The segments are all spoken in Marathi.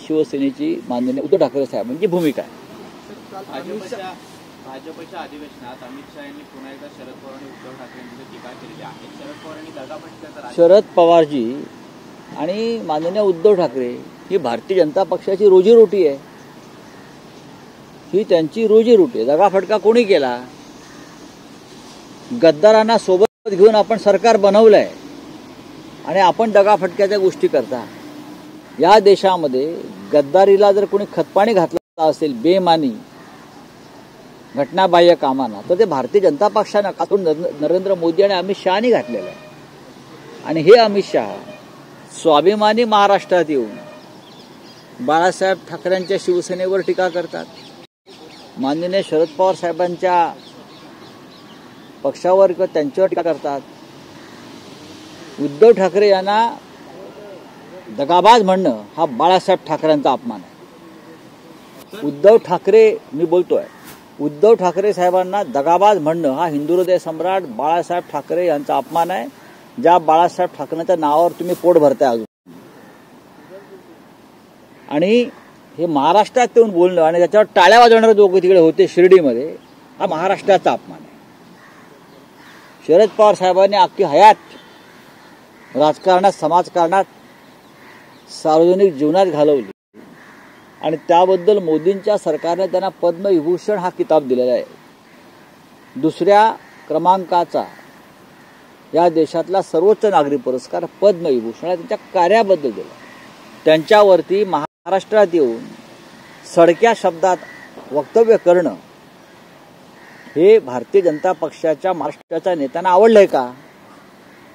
शिवसेनेची माननीय उद्धव ठाकरे साहेबांची भूमिका आहे. भाजपच्या अधिवेशनात अमित शहा यांनी पुन्हा एकदा शरद पवार आणि उद्धव ठाकरे यांची टीका केलेली आहे. शरद पवारांनी दगाफटक्याचा शरद पवारजी आणि माननीय उद्धव ठाकरे ही भारतीय जनता पक्षाची रोजीरोटी आहे. ही त्यांची रोजीरोटी आहे. दगाफटका कोणी केला? गद्दारांना सोबत घेऊन आपण सरकार बनवलंय आणि आपण दगाफटक्याच्या गोष्टी करता. या देशामध्ये गद्दारीला जर कोणी खतपाणी घातलं असेल बेमानी घटनाबाह्य कामांना तर ते भारतीय जनता पक्षानं काढून नरेंद्र मोदी आणि अमित शहानी घातलेलं आहे. आणि हे अमित शहा स्वाभिमानी महाराष्ट्रात येऊन बाळासाहेब ठाकरेंच्या शिवसेनेवर टीका करतात. माननीय शरद पवार साहेबांच्या पक्षावर किंवा त्यांच्यावर टीका करतात. उद्धव ठाकरे यांना दगाबाज म्हणणं हा बाळासाहेब ठाकरेंचा अपमान आहे. उद्धव ठाकरे मी बोलतोय उद्धव ठाकरे साहेबांना दगाबाज म्हणणं हा हिंदू हृदय सम्राट बाळासाहेब ठाकरे यांचा अपमान आहे. ज्या बाळासाहेब ठाकरेंच्या नावावर तुम्ही पोट भरताय अजून. आणि हे महाराष्ट्रात येऊन बोलणं आणि त्याच्यावर टाळ्या वाजवणारे दोघे तिकडे होते शिर्डीमध्ये हा महाराष्ट्राचा अपमान आहे. शरद पवार साहेबांनी अख्खी हयात राजकारणात समाजकारणात सार्वजनिक जीवनात घालवली आणि त्याबद्दल मोदींच्या सरकारने त्यांना पद्मविभूषण हा किताब दिलेला आहे. दुसऱ्या क्रमांकाचा या देशातला सर्वोच्च नागरी पुरस्कार पद्मविभूषण त्यांच्या कार्याबद्दल दिला. त्यांच्यावरती महाराष्ट्रात येऊन सडक्या शब्दात वक्तव्य करणं हे भारतीय जनता पक्षाच्या महाराष्ट्राच्या नेत्यांना आवडलंय का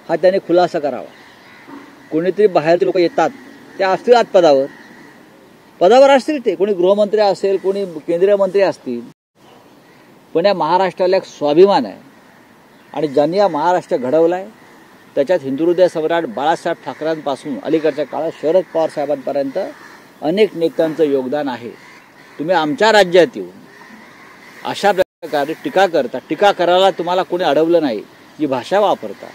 हा त्याने खुलासा करावा. कोणीतरी बाहेरचे लोक येतात त्या असतील आज पदावर असतील ते कोणी गृहमंत्री असेल कोणी केंद्रीय मंत्री असतील पण या महाराष्ट्राला एक स्वाभिमान आहे आणि ज्यांनी हा महाराष्ट्र घडवलाय त्याच्यात हिंदू हृदय सम्राट बाळासाहेब ठाकरेंपासून अलीकडच्या काळात शरद पवार साहेबांपर्यंत अनेक नेत्यांचं योगदान आहे. तुम्ही आमच्या राज्यात येऊन अशा प्रकारे टीका करता. टीका करायला तुम्हाला कोणी अडवलं नाही. जी भाषा वापरता